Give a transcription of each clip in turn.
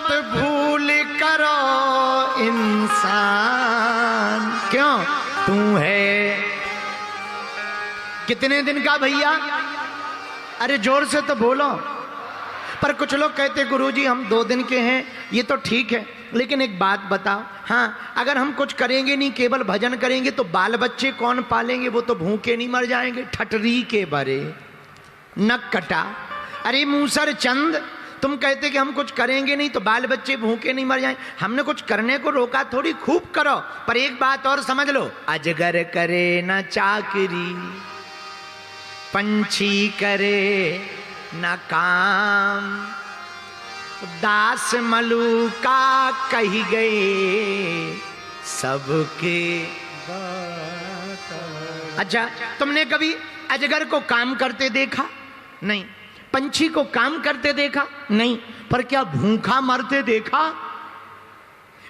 मत भूल करो इंसान। क्यों? तू है कितने दिन का भैया? अरे जोर से तो बोलो। पर कुछ लोग कहते गुरुजी हम 2 दिन के हैं, ये तो ठीक है, लेकिन एक बात बताओ, हाँ अगर हम कुछ करेंगे नहीं, केवल भजन करेंगे, तो बाल बच्चे कौन पालेंगे? वो तो भूखे नहीं मर जाएंगे? ठटरी के बरे नक कटा। अरे मूसर चंद, तुम कहते कि हम कुछ करेंगे नहीं तो बाल बच्चे भूखे नहीं मर जाएंगे। हमने कुछ करने को रोका थोड़ी, खूब करो। पर एक बात और समझ लो, अजगर करे न चाकरी, पंछी करे न काम, दास मलूका कही गए सबके। अच्छा, तुमने कभी अजगर को काम करते देखा? नहीं। पंछी को काम करते देखा? नहीं। पर क्या भूखा मरते देखा?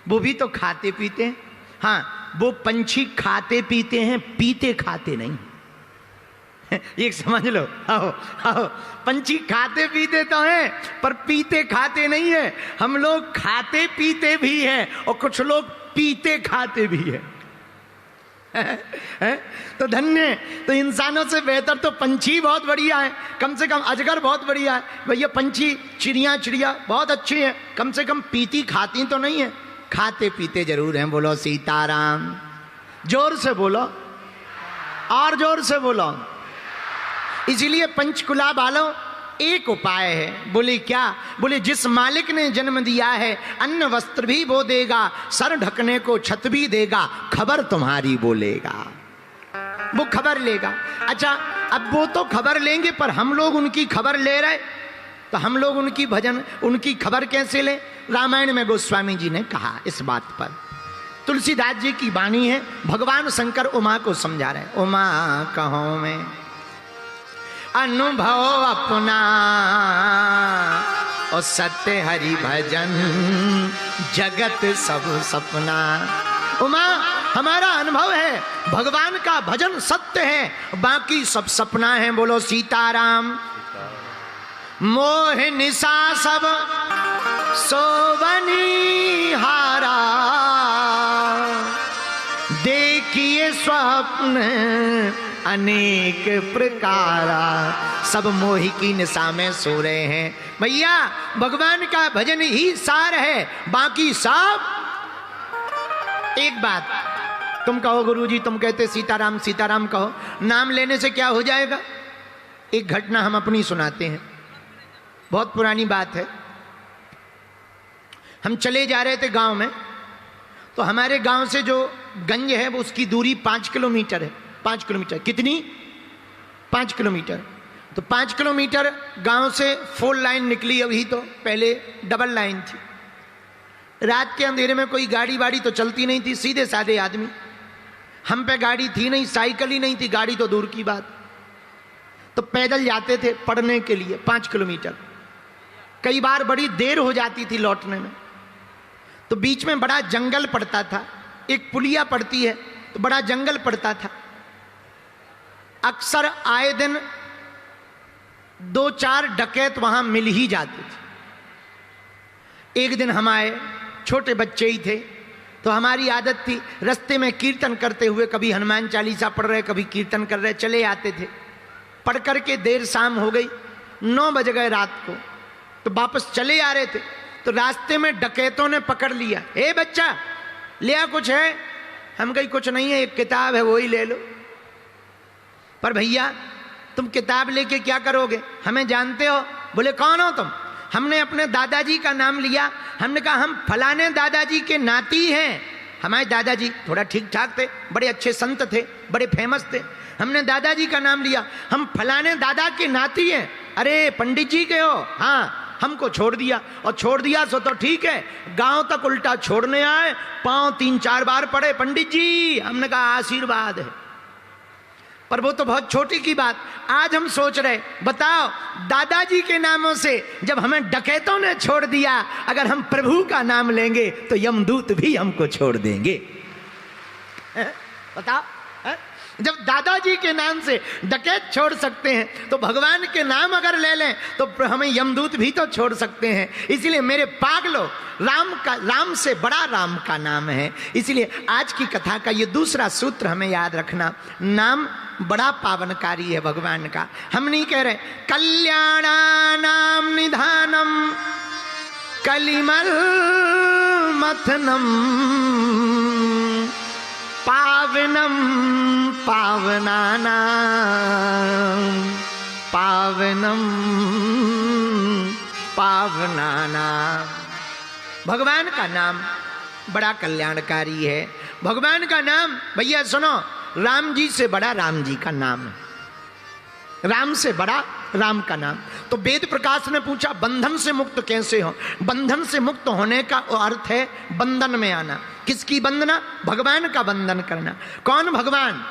वो भी तो खाते पीते हैं। हाँ, वो पंछी खाते पीते हैं, पीते खाते नहीं। एक समझ लो। आओ आओ, पंछी खाते पीते तो हैं पर पीते खाते नहीं है। हम लोग खाते पीते भी हैं और कुछ लोग पीते खाते भी हैं। तो धन्य, तो इंसानों से बेहतर तो पंछी बहुत बढ़िया है, कम से कम अजगर बहुत बढ़िया है भैया। पंछी चिड़िया बहुत अच्छी है, कम से कम पीती खाती तो नहीं है, खाते पीते जरूर हैं। बोलो सीताराम। जोर से बोलो, और जोर से बोलो। इसीलिए पंचकुला वालों एक उपाय है। बोले क्या? बोले जिस मालिक ने जन्म दिया है अन्न वस्त्र भी वो देगा, सर ढकने को छत भी देगा, खबर तुम्हारी बोलेगा। वो खबर लेगा। अच्छा, अब वो तो खबर लेंगे, पर हम लोग उनकी खबर ले रहे, तो हम लोग उनकी खबर कैसे लें? रामायण में गोस्वामी जी ने कहा इस बात पर। तुलसीदास जी की वाणी है, भगवान शंकर उमा को समझा रहे। उमा कहो मैं अनुभव अपना, और सत्य हरि भजन जगत सब सपना। उमा, हमारा अनुभव है भगवान का भजन सत्य है, बाकी सब सपना है। बोलो सीताराम। मोह निशा सब सोवनी हारा, देखिए स्वप्न अनेक प्रकारा। सब मोही की निशा में सो रहे हैं भैया। भगवान का भजन ही सार है, बाकी सब। एक बात तुम कहो गुरुजी, तुम कहते सीताराम सीताराम कहो, नाम लेने से क्या हो जाएगा? एक घटना हम अपनी सुनाते हैं, बहुत पुरानी बात है। हम चले जा रहे थे गांव में, तो हमारे गांव से जो गंज है वो उसकी दूरी 5 किलोमीटर है। 5 किलोमीटर कितनी? 5 किलोमीटर। तो 5 किलोमीटर गांव से 4 लाइन निकली अभी, तो पहले डबल लाइन थी। रात के अंधेरे में कोई गाड़ी वाड़ी तो चलती नहीं थी, सीधे साधे आदमी। हम पे गाड़ी थी नहीं, साइकिल ही नहीं थी, गाड़ी तो दूर की बात। तो पैदल जाते थे पढ़ने के लिए 5 किलोमीटर। कई बार बड़ी देर हो जाती थी लौटने में, तो बीच में बड़ा जंगल पड़ता था। एक पुलिया पड़ती है तो बड़ा जंगल पड़ता था। अक्सर आए दिन 2-4 डकैत वहां मिल ही जाते थे। एक दिन हम आए, छोटे बच्चे ही थे, तो हमारी आदत थी रास्ते में कीर्तन करते हुए, कभी हनुमान चालीसा पढ़ रहे, कभी कीर्तन कर रहे, चले आते थे। पढ़ करके देर शाम हो गई, 9 बज गए रात को, तो वापस चले आ रहे थे, तो रास्ते में डकैतों ने पकड़ लिया। ए बच्चा, लिया कुछ है? हम कहीं कुछ नहीं है, एक किताब है वही ले लो। पर भैया तुम किताब लेके क्या करोगे? हमें जानते हो? बोले कौन हो तुम? हमने अपने दादाजी का नाम लिया। हमने कहा हम फलाने दादाजी के नाती हैं। हमारे दादाजी थोड़ा ठीक ठाक थे, बड़े अच्छे संत थे, बड़े फेमस थे। हमने दादाजी का नाम लिया, हम फलाने दादा के नाती हैं। अरे पंडित जी के हो? हाँ। हमको छोड़ दिया, और छोड़ दिया सो तो ठीक है, गांव तक उल्टा छोड़ने आए, पांव 3-4 बार पड़े, पंडित जी। हमने कहा आशीर्वाद है। पर वो तो बहुत छोटी की बात। आज हम सोच रहे, बताओ दादाजी के नामों से जब हमें डकैतों ने छोड़ दिया, अगर हम प्रभु का नाम लेंगे तो यमदूत भी हमको छोड़ देंगे। बताओ। जब दादाजी के नाम से डकैत छोड़ सकते हैं तो भगवान के नाम अगर ले लें तो हमें यमदूत भी तो छोड़ सकते हैं। इसलिए मेरे पागलों, राम से बड़ा राम का नाम है। इसलिए आज की कथा का ये दूसरा सूत्र हमें याद रखना, नाम बड़ा पावनकारी है भगवान का। हम नहीं कह रहे कल्याणानां निधानम कलिमल मथनम पावनम पावनानां पावनम पावनानां। भगवान का नाम बड़ा कल्याणकारी है। भगवान का नाम, भैया सुनो, राम जी से बड़ा राम जी का नाम है, राम से बड़ा राम का नाम। तो वेद प्रकाश ने पूछा बंधन से मुक्त कैसे हो? बंधन से मुक्त होने का अर्थ है बंधन में आना। किसकी वंदना? भगवान का वंदन करना। कौन भगवान?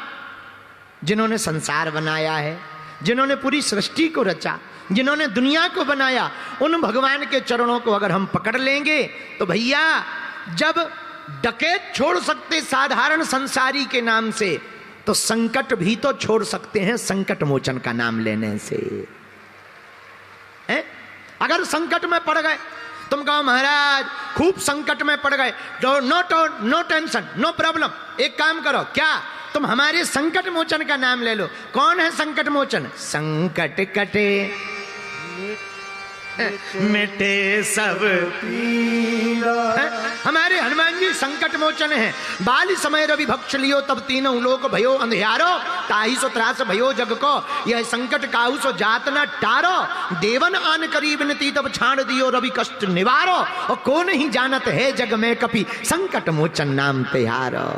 जिन्होंने संसार बनाया है, जिन्होंने पूरी सृष्टि को रचा, जिन्होंने दुनिया को बनाया, उन भगवान के चरणों को अगर हम पकड़ लेंगे तो भैया, जब डकैत छोड़ सकते साधारण संसारी के नाम से, तो संकट भी तो छोड़ सकते हैं संकट मोचन का नाम लेने से। अगर संकट में पड़ गए, तुम कहो महाराज खूब संकट में पड़ गए, नो टेंशन, नो प्रॉब्लम, एक काम करो, क्या तुम हमारे संकट मोचन का नाम ले लो। कौन है संकट मोचन? संकट कटे मिटे सब पीरा। हमारे हनुमान जी संकट मोचन है। बाल समय रवि भक्ष लियो तब तीनों लोक भयो अंधियारो, ताही सो त्रास भयो जग को, यह संकट काहू सो जात न टारो, देवन आन करी विनती तब छाड़ दियो रवि कष्ट निवारो, और को नहीं जानत है जग में कपि संकट मोचन नाम तिहारो।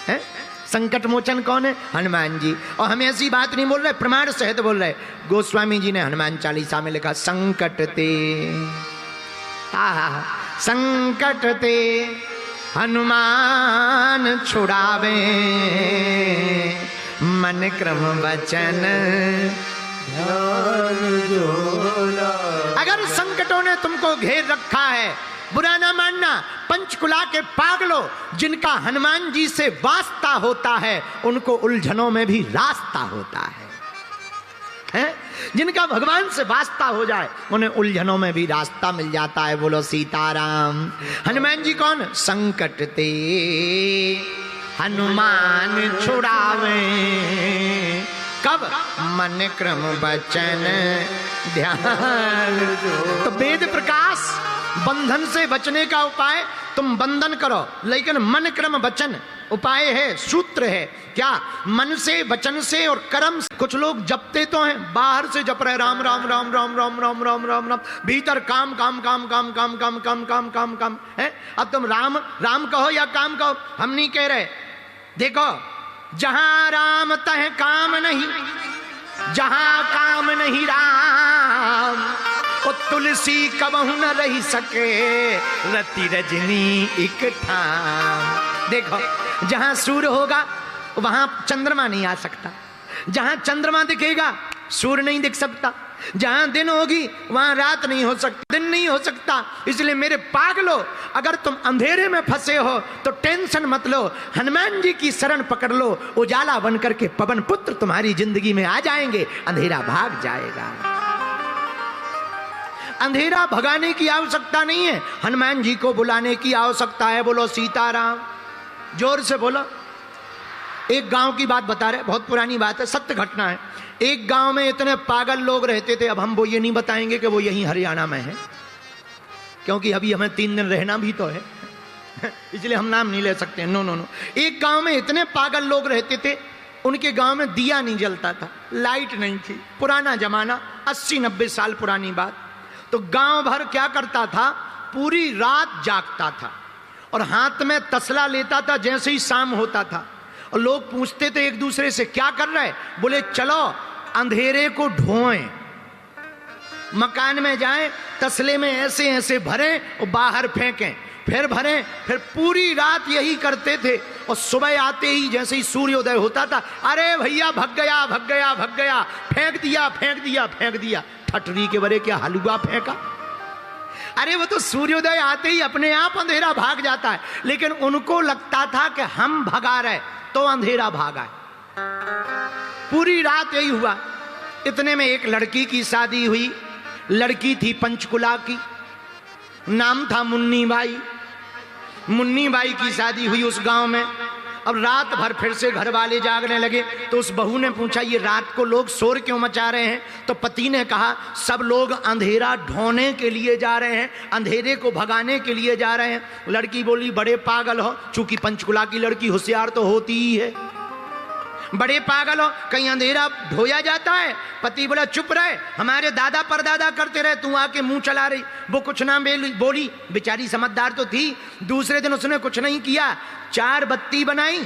है संकट मोचन कौन है? हनुमान जी। और हम ऐसी बात नहीं बोल रहे, प्रमाण सहित बोल रहे। गोस्वामी जी ने हनुमान चालीसा में लिखा संकट ते संकट ते हनुमान छुड़ावे, मन क्रम वचन ध्यान जोला। अगर संकटों ने तुमको घेर रखा है, बुरा ना मानना। पंचकुला के पागलों, जिनका हनुमान जी से वास्ता होता है, उनको उलझनों में भी रास्ता होता है? जिनका भगवान से वास्ता हो जाए, उन्हें उलझनों में भी रास्ता मिल जाता है। बोलो सीताराम। हनुमान जी कौन? संकट ते हनुमान छुड़ावे, कब? मन क्रम वचन ध्यान। तो वेद प्रकाश, बंधन से बचने का उपाय तुम बंधन करो, लेकिन मन क्रम वचन उपाय है, सूत्र है। क्या? मन से, वचन से और कर्म से। कुछ लोग जपते तो हैं, बाहर से जप रहे राम राम राम राम राम राम राम राम राम, भीतर काम काम काम काम काम काम काम काम काम काम है। अब तुम राम राम कहो या काम कहो, हम नहीं कह रहे। देखो, जहां राम तह काम नहीं, जहां काम नहीं राम, ओ तुलसी कबहू न रही सके रति रजनी एक ठाम। देखो, जहां सूर्य होगा वहां चंद्रमा नहीं आ सकता, जहां चंद्रमा दिखेगा सूर्य नहीं दिख सकता, जहां दिन होगी वहां रात नहीं हो सकती, दिन नहीं हो सकता। इसलिए मेरे पागलों, अगर तुम अंधेरे में फंसे हो तो टेंशन मत लो, हनुमान जी की शरण पकड़ लो। उजाला बनकर के पवन पुत्र तुम्हारी जिंदगी में आ जाएंगे, अंधेरा भाग जाएगा। अंधेरा भगाने की आवश्यकता नहीं है, हनुमान जी को बुलाने की आवश्यकता है। बोलो सीताराम, जोर से बोलो। एक गांव की बात बता रहे, बहुत पुरानी बात है, सत्य घटना है। एक गांव में इतने पागल लोग रहते थे। अब हम वो ये नहीं बताएंगे कि वो यहीं हरियाणा में है, क्योंकि अभी हमें 3 दिन रहना भी तो है, इसलिए हम नाम नहीं ले सकते। No no no. एक गांव में इतने पागल लोग रहते थे, उनके गांव में दिया नहीं जलता था, लाइट नहीं थी। पुराना जमाना, 80-90 साल पुरानी बात। तो गांव भर क्या करता था, पूरी रात जागता था और हाथ में तसला लेता था जैसे ही शाम होता था। और लोग पूछते थे एक दूसरे से, क्या कर रहे? बोले चलो अंधेरे को ढोएं, मकान में जाएं, तसले में ऐसे ऐसे भरें और बाहर फेंकें, फिर भरें, फिर पूरी रात यही करते थे। और सुबह आते ही जैसे ही सूर्योदय होता था, अरे भैया भग गया भग गया भग गया, फेंक दिया फेंक दिया फेंक दिया। ठटरी के बरे क्या हलवा फेंका? अरे वो तो सूर्योदय आते ही अपने आप अंधेरा भाग जाता है, लेकिन उनको लगता था कि हम भगा रहे तो अंधेरा भागा है। पूरी रात यही हुआ। इतने में एक लड़की की शादी हुई। लड़की थी पंचकुला की, नाम था मुन्नी बाई। मुन्नी बाई की शादी हुई उस गांव में। अब रात भर फिर से घर वाले जागने लगे, तो उस बहू ने पूछा ये रात को लोग शोर क्यों मचा रहे हैं? तो पति ने कहा सब लोग अंधेरा ढोने के लिए जा रहे हैं, अंधेरे को भगाने के लिए जा रहे हैं। लड़की बोली बड़े पागल हो, चूंकि पंचकुला की लड़की होशियार तो होती ही है, बड़े पागल हो, कहीं अंधेरा ढोया जाता है? पति बोला चुप रहे, हमारे दादा परदादा करते रहे, तू आके मुंह चला रही। वो कुछ ना बोली, बेचारी समझदार तो थी। दूसरे दिन उसने कुछ नहीं किया, 4 बत्ती बनाई,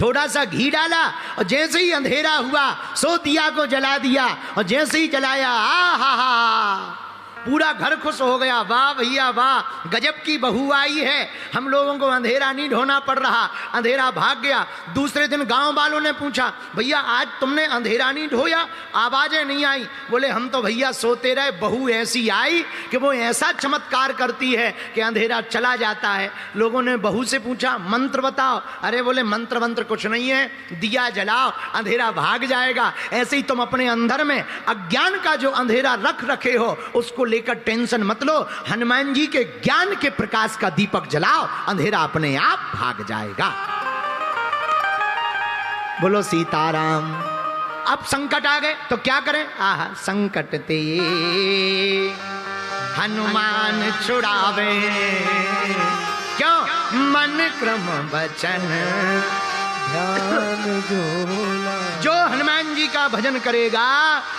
थोड़ा सा घी डाला, और जैसे ही अंधेरा हुआ सो दिया को जला दिया, और जैसे ही जलाया हा पूरा घर खुश हो गया। वाह भैया वाह, गजब की बहू आई है, हम लोगों को अंधेरा नहीं ढोना पड़ रहा, अंधेरा भाग गया। दूसरे दिन गांव वालों ने पूछा भैया आज तुमने अंधेरा नहीं ढोया, आवाजें नहीं आई? बोले हम तो भैया सोते रहे, बहू ऐसी आई कि वो ऐसा चमत्कार करती है कि अंधेरा चला जाता है। लोगों ने बहू से पूछा मंत्र बताओ। अरे बोले मंत्र वंत्र कुछ नहीं है, दिया जलाओ अंधेरा भाग जाएगा। ऐसे ही तुम अपने अंदर में अज्ञान का जो अंधेरा रख रखे हो उसको लेकर टेंशन मत लो, हनुमान जी के ज्ञान के प्रकाश का दीपक जलाओ, अंधेरा अपने आप भाग जाएगा। बोलो सीताराम। अब संकट आ गए तो क्या करें? आहा संकट ते हनुमान छुड़ावे, क्यों? मन क्रम वचन ध्यान जो हनुमान जी का भजन करेगा,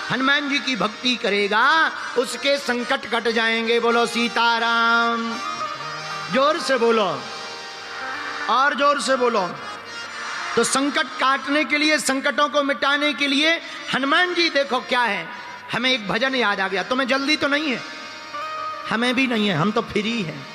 हनुमान जी की भक्ति करेगा, उसके संकट कट जाएंगे। बोलो सीताराम। जोर से बोलो, और जोर से बोलो। तो संकट काटने के लिए, संकटों को मिटाने के लिए हनुमान जी देखो क्या है। हमें एक भजन याद आ गया, तुम्हें जल्दी तो नहीं है, हमें भी नहीं है, हम तो फ्री हैं।